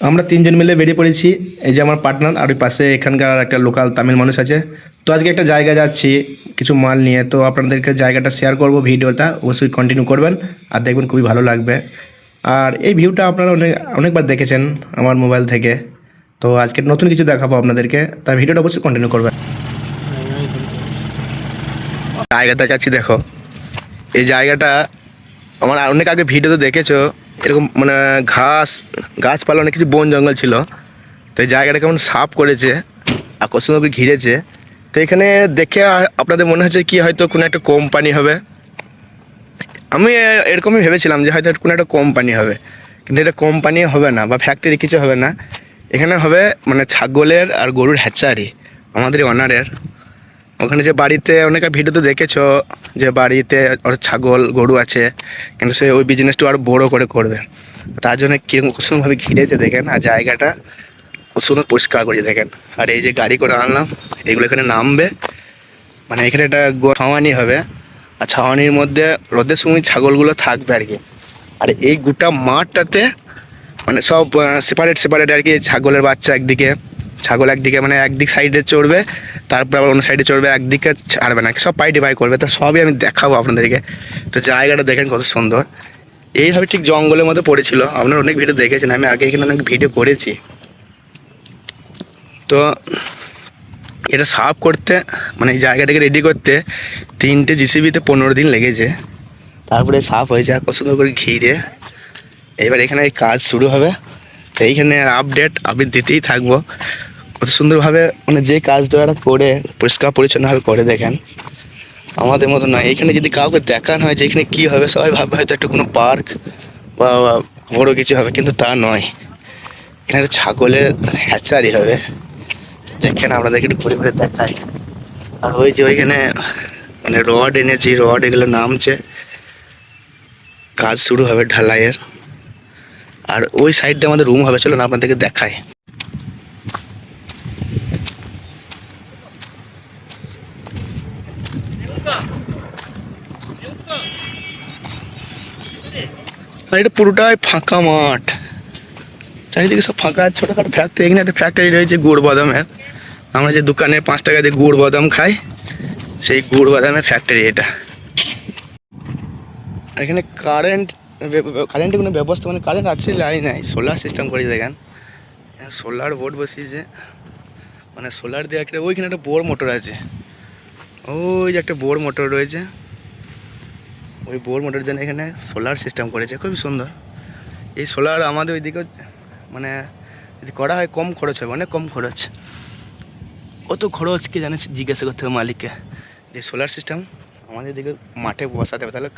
আমরা তিনজন মিলে বেরিয়ে পড়েছি। এই যে আমার পার্টনার, আর ওই পাশে এখানকার একটা লোকাল তামিল মানুষ আছে। তো আজকে একটা জায়গা যাচ্ছি কিছু মাল নিয়ে, তো আপনাদেরকে জায়গাটা শেয়ার করব, ভিডিওটা অবশ্যই কন্টিনিউ করবেন আর দেখবেন, খুবই ভালো লাগবে। আর এই ভিউটা আপনারা অনেকবার দেখেছেন আমার মোবাইল থেকে, তো আজকে নতুন কিছু দেখাবো আপনাদেরকে, তাই ভিডিওটা অবশ্যই কন্টিনিউ করবেন। জায়গাটা যাচ্ছি, দেখো এই জায়গাটা আমার অনেক আগে ভিডিওতে দেখেছো, এরকম মানে গাছপালা অনেক কিছু বন জঙ্গল ছিল। তো এই জায়গাটা কেমন সাফ করেছে, আকর্ষণ করে ঘিরেছে। তো এখানে দেখে আপনাদের মনে হচ্ছে কি হয়তো কোনো একটা কোম্পানি হবে। আমি এরকমই ভেবেছিলাম যে হয়তো কোনো একটা কোম্পানি হবে, কিন্তু এটা কোম্পানি হবে না বা ফ্যাক্টরি কিছু হবে না। এখানে হবে মানে ছাগলের আর গরুর হ্যাচারি আমাদের অনারের। ওখানে যে বাড়িতে অনেকে ভিডিওতে দেখেছো যে বাড়িতে ওর ছাগল গরু আছে, কিন্তু সে ওই বিজনেসটা আরও বড়ো করে করবে। তার জন্য কীরকম কুসুমভাবে ঘিরেছে দেখেন, আর জায়গাটা খুব সুন্দর পরিষ্কার করেছে দেখেন। আর এই যে গাড়ি করে আনলাম, এগুলো এখানে নামবে, মানে এখানে একটা ছাওয়ানি হবে, আর ছাওয়ানির মধ্যে রোদের সময় ছাগলগুলো থাকবে আর কি। আর এই গোটা মাঠটাতে মানে সব সেপারেট সেপারেট আর কি, ছাগলের বাচ্চা একদিকে, ছাগল একদিকে, মানে একদিক সাইডে চড়বে, তারপর আবার অন্য সাইডে চড়বে, একদিকে ছাড়বে না, সব পাই ডিভাই করবে। তো সবই আমি দেখাবো আপনাদেরকে। তো জায়গাটা দেখেন কত সুন্দর, এইভাবে ঠিক জঙ্গলের মধ্যে পড়েছিল। আপনারা অনেক ভিডিও দেখেছেন, আমি আগে এখানে অনেক ভিডিও করেছি। তো এটা সাফ করতে মানে এই জায়গাটাকে রেডি করতে 3টে জিসিবিতে 15 দিন লেগেছে, তারপরে সাফ হয়েছে আর কত সুন্দর করে ঘিরে। এবার এখানে এই কাজ শুরু হবে, তো এইখানে আপডেট আমি দিতেই থাকবো কত সুন্দরভাবে, মানে যে কাজটা এরা করে পরিষ্কার পরিচ্ছন্নভাবে করে দেখেন। আমাদের মতো নয়, এখানে যদি কাউকে দেখানো হয় যে এখানে কী হবে, সবাই ভাববে হয়তো একটা কোনো পার্ক বা বড়ো কিছু হবে, কিন্তু তা নয়। এখানে একটা ছাগলের হ্যাচারি হবে, দেখেন আপনাদেরকে একটু ঘুরে ঘুরে দেখাই। আর ওই যে ওইখানে মানে রড এনেছি, রড এগুলো নামছে, কাজ শুরু হবে ঢালাইয়ের। আর ওই সাইডটা আমাদের রুম হবে, চলুন আপনাদেরকে দেখাই। আর এটা পুরোটাই ফাঁকা মাঠ, চারিদিকে সব ফাঁকা, ছোটোখাটো ফ্যাক্টরি। এখানে একটা ফ্যাক্টরি রয়েছে গুড় বাদামের, আমরা যে দোকানে 5 টাকা দিয়ে গুড় বাদাম খাই, সেই গুড় বাদামের ফ্যাক্টরি এটা। আর এখানে কারেন্টের কোনো ব্যবস্থা, মানে কারেন্ট আছে লাইন নাই, সোলার সিস্টেম করে দেখেন। সোলার বোর্ড বসিয়েছে, মানে সোলার দিয়ে একটা, ওইখানে একটা বোর মোটর আছে, ওই যে একটা বোর মোটর রয়েছে, ওই বোর মোটরের জন্য এখানে সোলার সিস্টেম করেছে, খুবই সুন্দর। এই সোলার আমাদের ওইদিকে মানে যদি করা হয় কম খরচ হবে, অনেক কম খরচ। কত খরচ কি জানে, জিজ্ঞাসা করতে হবে মালিককে। যে সোলার সিস্টেম আমাদের দিকে মাঠে বসাতে হবে, তাহলে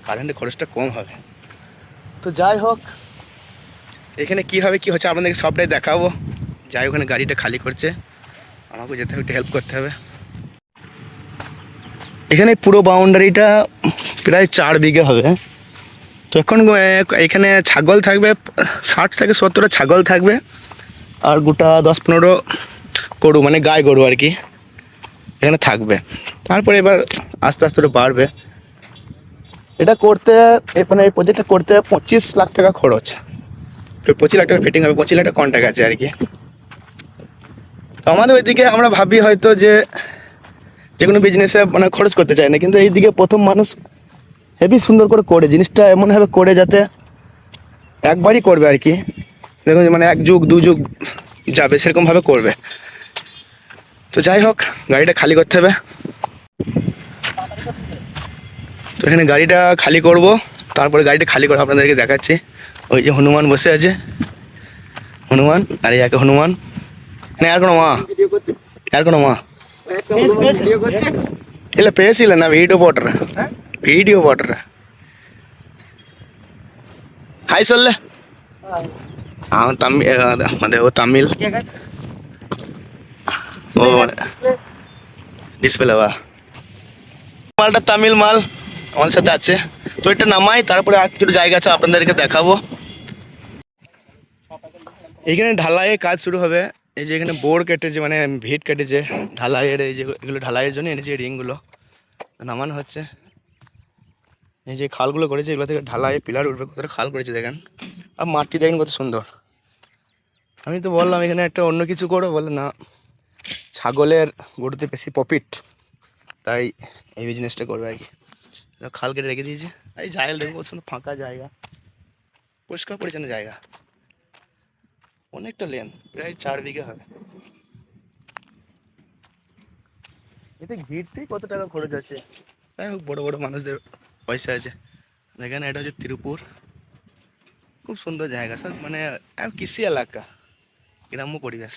কারেন্টের খরচটা কম হবে। তো যাই হোক, এখানে কীভাবে কী হচ্ছে আপনাদেরকে সবটাই দেখাবো। যাই, ওখানে গাড়িটা খালি করছে, আমাকেও যেতে হবে, একটু হেল্প করতে হবে। এখানে পুরো বাউন্ডারিটা প্রায় 4 বিঘে হবে। তো এখন এখানে ছাগল থাকবে 60 থেকে 70টা ছাগল থাকবে, আর গোটা 10-15 গরু, মানে গাই গরু আর কি এখানে থাকবে। তারপরে এবার আস্তে আস্তে ওটা বাড়বে। এটা করতে মানে এই প্রজেক্টটা করতে 25 লাখ টাকা খরচ। 25 লাখ টাকা ফিটিং হবে, 25 লাখ টাকা কন্ট্যাক্ট আছে আর কি। তো আমাদের ওইদিকে আমরা ভাবি হয়তো যে কোনো বিজনেসে মানে খরচ করতে চায় না, কিন্তু এইদিকে প্রথম মানুষ হেভি সুন্দর করে জিনিসটা এমনভাবে করে যাতে একবারই করবে আর কি, দেখুন মানে 1 যুগ 2 যুগ যাবে সেরকমভাবে করবে। তো যাই হোক, গাড়িটা খালি করতে হবে। তো এখানে গাড়িটা খালি করব, তারপরে গাড়িটা খালি করে আপনাদেরকে দেখাচ্ছি। ওই যে হনুমান বসে আছে, হনুমান, আর এই একে হনুমান, মানে আর কোনো মা, আর কোনো মা ಇಲ್ಲ ಪೇಸಿಲ್ಲ ನಾ ವಿಡಿಯೋ போடுற ಹಾಯ್ சொல்ல அவன் মানে ও তামিল, ও ডিসপ্লে মালটা তামিল মাল আমাদের সাথে আছে। তো এটা নামাই, তারপরে আর কিছু জায়গা আছে আপনাদেরকে দেখাবো। এইখানে ঢালাইয়ের কাজ শুরু হবে। এই যে এখানে বোর কেটেছে, মানে ভিট কেটেছে ঢালাইয়ের, এই যে এগুলো ঢালাইয়ের জন্য এনেছে রিংগুলো নামানো হচ্ছে। এই যে খালগুলো করেছে, এগুলো থেকে ঢালাই পিলার উঠবে, কতটা খাল করেছে দেখেন। আর মাটি দেখেন কত সুন্দর, আমি তো বললাম এখানে একটা অন্য কিছু করো, বলে না ছাগলের গরুতে বেশি প্রফিট, তাই এই বিজনেসটা করবে আর কি। তো খাল কেটে রেখে দিয়েছে, এই জায়গা দেখবো সুন্দর ফাঁকা জায়গা, পরিষ্কার পরিচ্ছন্ন জায়গা, অনেকটা লেন, প্রায় 4 বিঘা হবে। এতে ঘিরতেই কত টাকা খরচ আছে, যাই হোক বড়ো বড়ো মানুষদের পয়সা আছে। এখানে এটা হচ্ছে তিরুপুর, খুব সুন্দর জায়গা, সব মানে কৃষি এলাকা, গ্রাম্য পরিবেশ।